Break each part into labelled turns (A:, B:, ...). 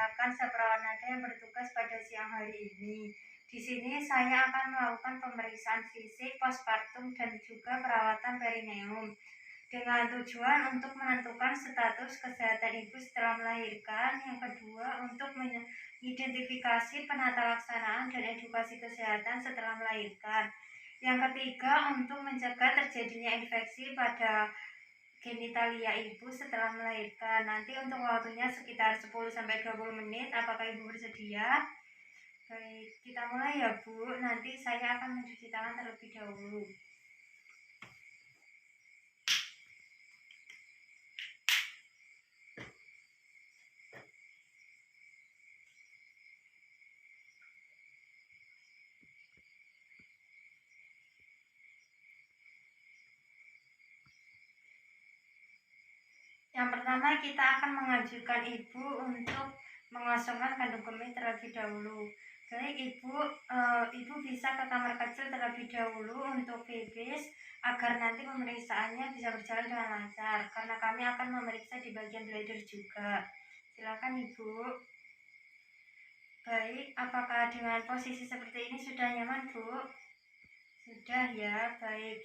A: perkenalkan, saya perawat Nada yang bertugas pada siang hari ini. Di sini saya akan melakukan pemeriksaan fisik, postpartum, dan juga perawatan perineum dengan tujuan untuk menentukan status kesehatan ibu setelah melahirkan. Yang kedua, untuk mengidentifikasi penata laksanaan dan edukasi kesehatan setelah melahirkan. Yang ketiga, untuk mencegah terjadinya infeksi pada genitalia ibu setelah melahirkan. Nanti untuk waktunya sekitar 10-20 menit. Apakah ibu bersedia? Baik, kita mulai ya Bu. Nanti saya akan mencuci tangan terlebih dahulu. Yang pertama, kita akan mengajukan ibu untuk mengosongkan kandung kemih terlebih dahulu. Baik ibu bisa ke kamar kecil terlebih dahulu untuk pipis agar nanti pemeriksaannya bisa berjalan dengan lancar, karena kami akan memeriksa di bagian bladder juga. Silakan ibu. Baik, apakah dengan posisi seperti ini sudah nyaman Bu? Sudah ya. Baik,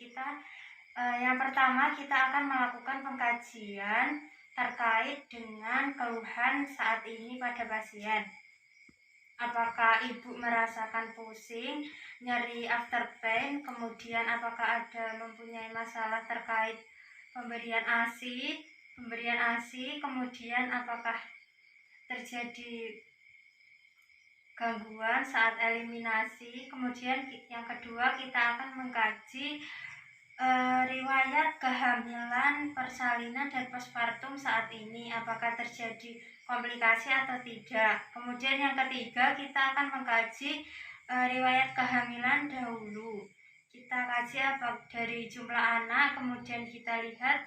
A: yang pertama kita akan melakukan pengkajian terkait dengan keluhan saat ini pada pasien. Apakah ibu merasakan pusing, nyeri after pain, kemudian apakah ada mempunyai masalah terkait pemberian ASI, kemudian apakah terjadi gangguan saat eliminasi. Kemudian yang kedua, kita akan mengkaji riwayat kehamilan, persalinan, dan postpartum saat ini, apakah terjadi komplikasi atau tidak. Kemudian yang ketiga, kita akan mengkaji riwayat kehamilan dahulu. Kita kaji apa dari jumlah anak, kemudian kita lihat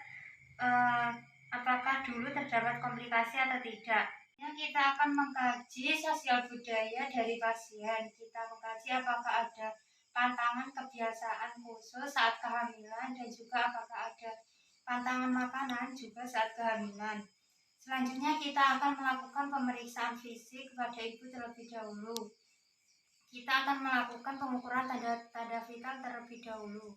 A: apakah dulu terdapat komplikasi atau tidak. Kita akan mengkaji sosial budaya dari pasien. Kita mengkaji apakah ada pantangan kebiasaan khusus saat kehamilan, dan juga apakah ada pantangan makanan juga saat kehamilan. Selanjutnya kita akan melakukan pemeriksaan fisik kepada ibu terlebih dahulu. Kita akan melakukan pengukuran tanda vital terlebih dahulu.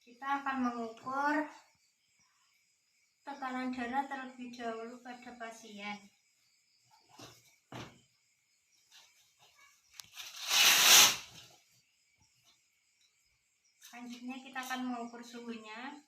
A: Kita akan mengukur tekanan darah terlebih dahulu pada pasien. Selanjutnya kita akan mengukur suhunya.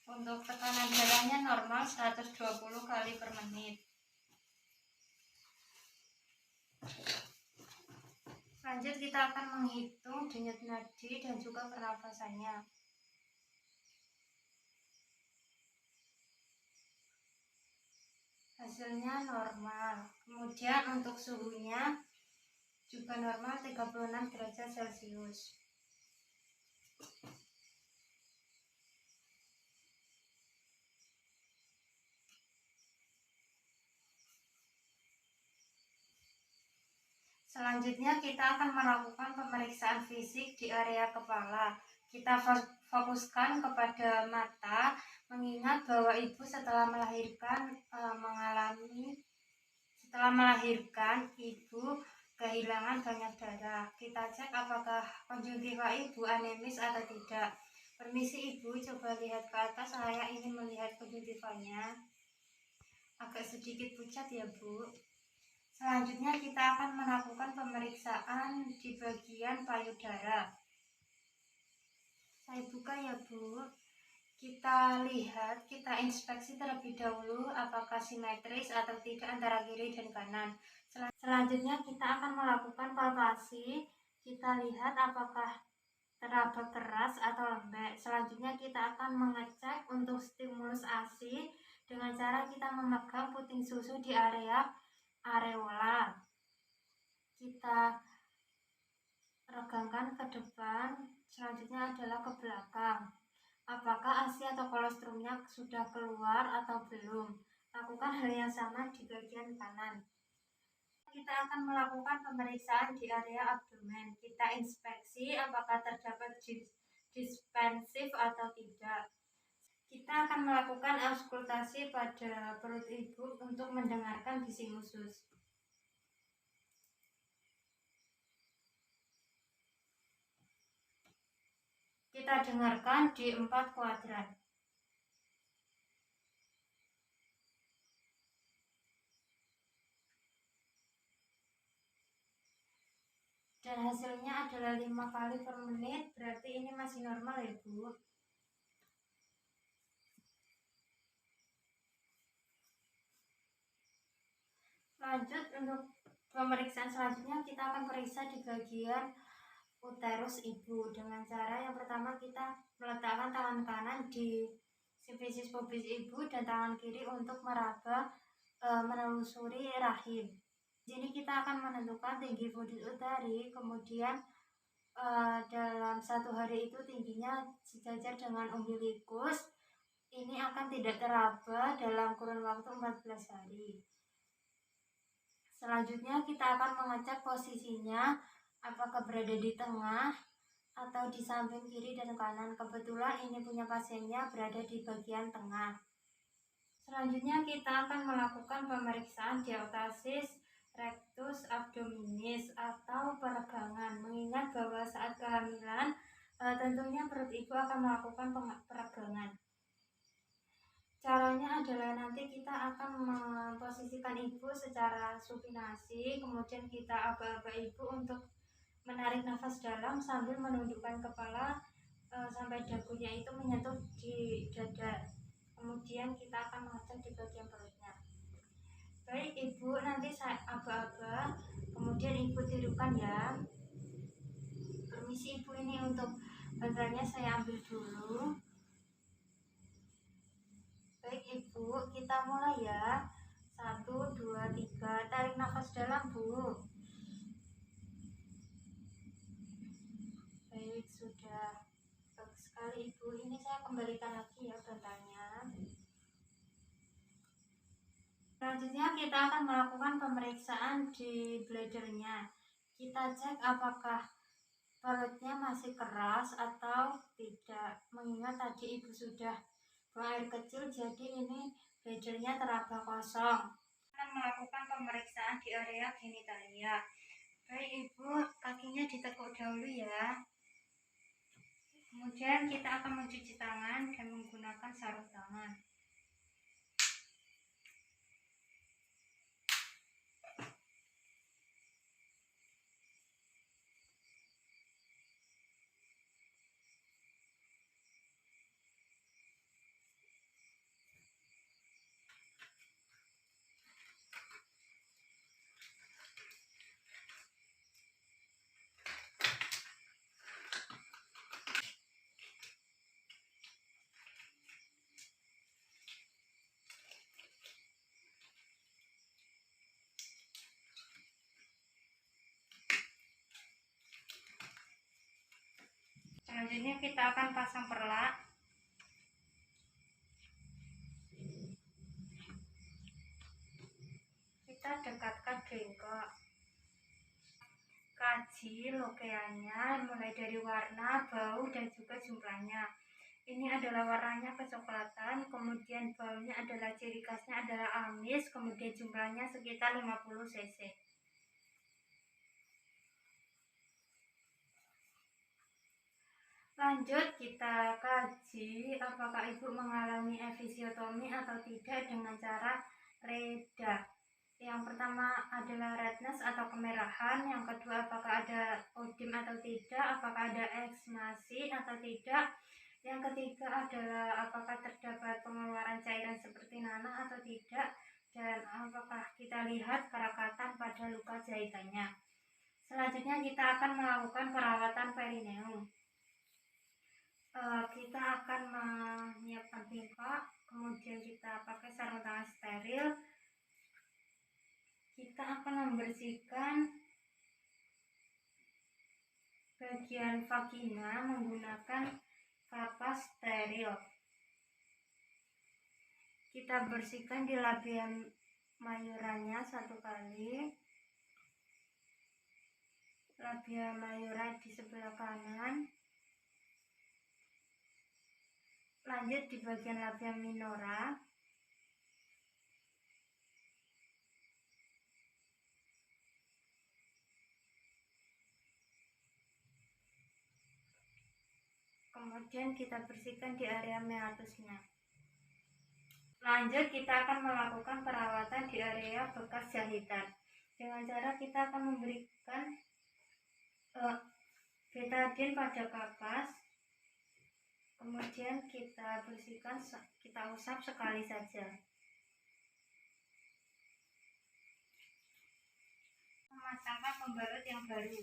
A: Untuk tekanan darahnya normal 120 kali per menit. Lanjut kita akan menghitung denyut nadi dan juga pernafasannya. Hasilnya normal. Kemudian untuk suhunya juga normal 36 derajat Celcius. Selanjutnya kita akan melakukan pemeriksaan fisik di area kepala. Kita fokuskan kepada mata, mengingat bahwa ibu setelah melahirkan ibu kehilangan banyak darah. Kita cek apakah konjungtiva ibu anemis atau tidak. Permisi ibu, coba lihat ke atas, saya ingin melihat konjungtivanya. Agak sedikit pucat ya Bu. Selanjutnya kita akan melakukan pemeriksaan di bagian payudara. Saya buka ya Bu. Kita lihat, kita inspeksi terlebih dahulu apakah simetris atau tidak antara kiri dan kanan. Selanjutnya kita akan melakukan palpasi. Kita lihat apakah teraba keras atau lembek. Selanjutnya kita akan mengecek untuk stimulus ASI dengan cara kita memegang puting susu di area areola. Kita regangkan ke depan, selanjutnya adalah ke belakang. Apakah ASI atau kolostrumnya sudah keluar atau belum? Lakukan hal yang sama di bagian kanan. Kita akan melakukan pemeriksaan di area abdomen. Kita inspeksi apakah terdapat dispensif atau tidak. Kita akan melakukan auskultasi pada perut ibu untuk mendengarkan bising usus. Kita dengarkan di 4 kuadran. Dan hasilnya adalah 5 kali per menit, berarti ini masih normal ya Bu. Lanjut untuk pemeriksaan selanjutnya, kita akan periksa di bagian uterus ibu dengan cara yang pertama kita meletakkan tangan kanan di sifisis pubis ibu dan tangan kiri untuk meraba menelusuri rahim. Di sini kita akan menentukan tinggi pudis uteri, kemudian dalam 1 hari itu tingginya sejajar dengan umbilikus. Ini akan tidak teraba dalam kurun waktu 14 hari. Selanjutnya kita akan mengecek posisinya apakah berada di tengah atau di samping kiri dan kanan. Kebetulan ini punya pasiennya berada di bagian tengah. Selanjutnya kita akan melakukan pemeriksaan diastasis rectus abdominis atau peregangan. Mengingat bahwa saat kehamilan tentunya perut ibu akan melakukan peregangan. Caranya adalah nanti kita akan memposisikan ibu secara supinasi, kemudian kita aba-aba ibu untuk menarik nafas dalam sambil menundukkan kepala sampai dagunya itu menyentuh di dada. Kemudian kita akan mengecek di bagian perutnya. Baik ibu, nanti saya aba-aba, kemudian ibu tidukan ya. Permisi ibu, ini untuk bantalnya saya ambil dulu. Baik ibu, kita mulai ya. 1, 2, 3, tarik nafas dalam bu. Baik, sudah. Bagus sekali ibu, ini saya kembalikan lagi ya bantalnya. Selanjutnya kita akan melakukan pemeriksaan di bladdernya. Kita cek apakah perutnya masih keras atau tidak. Mengingat tadi ibu sudah buang air kecil, jadi ini bladdernya teraba kosong. Kita akan melakukan pemeriksaan di area genitalia. Baik ibu, kakinya ditekuk dahulu ya. Kemudian kita akan mencuci tangan dan menggunakan sarung tangan. Selanjutnya kita akan pasang perlak. Kita dekatkan bengkok. Kaji lokeanya mulai dari warna, bau, dan juga jumlahnya. Ini adalah warnanya kecoklatan, kemudian baunya adalah ciri khasnya adalah amis, kemudian jumlahnya sekitar 50 cc. Lanjut kita kaji apakah ibu mengalami episiotomi atau tidak dengan cara reda. Yang pertama adalah redness atau kemerahan, yang kedua apakah ada odim atau tidak, apakah ada eksmasi atau tidak, yang ketiga adalah apakah terdapat pengeluaran cairan seperti nanah atau tidak, dan apakah kita lihat kerakatan pada luka jahitannya. Selanjutnya kita akan melakukan perawatan perineum. Kita akan menyiapkan bengkok, kemudian kita pakai sarung tangan steril. Kita akan membersihkan bagian vagina menggunakan kapas steril. Kita bersihkan di labia mayuranya 1 kali, labia mayura di sebelah kanan, lanjut di bagian labia minora, kemudian kita bersihkan di area meatusnya. Lanjut kita akan melakukan perawatan di area bekas jahitan dengan cara kita akan memberikan betadine pada kapas, kemudian kita bersihkan, kita usap sekali saja. Memasangkan pembalut yang baru.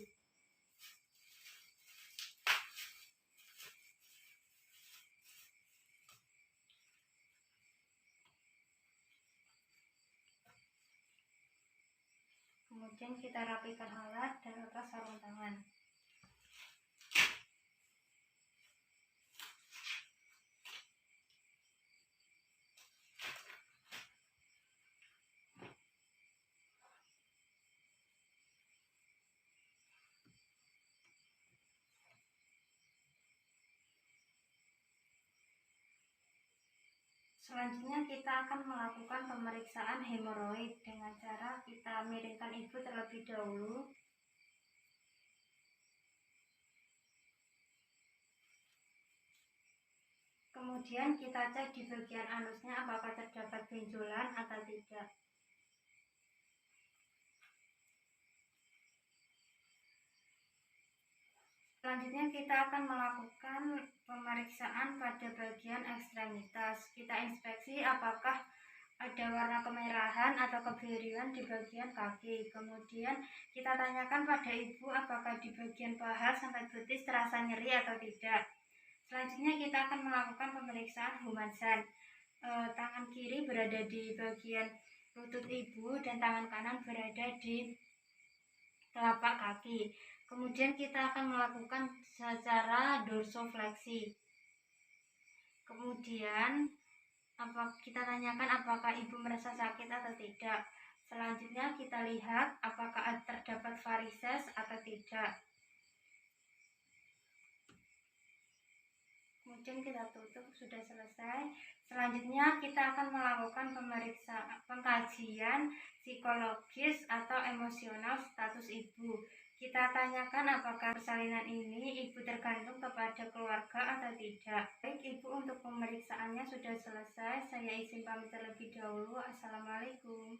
A: Kemudian kita rapikan alat dan lepas sarung tangan. Selanjutnya kita akan melakukan pemeriksaan hemoroid dengan cara kita miringkan ibu terlebih dahulu. Kemudian kita cek di bagian anusnya apakah terdapat benjolan atau tidak. Selanjutnya kita akan melakukan pemeriksaan pada bagian ekstremitas. Kita inspeksi apakah ada warna kemerahan atau kebiruan di bagian kaki. Kemudian kita tanyakan pada ibu apakah di bagian paha sampai betis terasa nyeri atau tidak. Selanjutnya kita akan melakukan pemeriksaan Humansan. Tangan kiri berada di bagian lutut ibu dan tangan kanan berada di telapak kaki. Kemudian kita akan melakukan secara dorsofleksi. Kemudian kita tanyakan apakah ibu merasa sakit atau tidak. Selanjutnya kita lihat apakah terdapat varises atau tidak. Kemudian kita tutup, sudah selesai. Selanjutnya kita akan melakukan pengkajian psikologis atau emosional status ibu. Kita tanyakan apakah persalinan ini ibu tergantung kepada keluarga atau tidak. Baik ibu, untuk pemeriksaannya sudah selesai. Saya izin pamit terlebih dahulu. Assalamualaikum.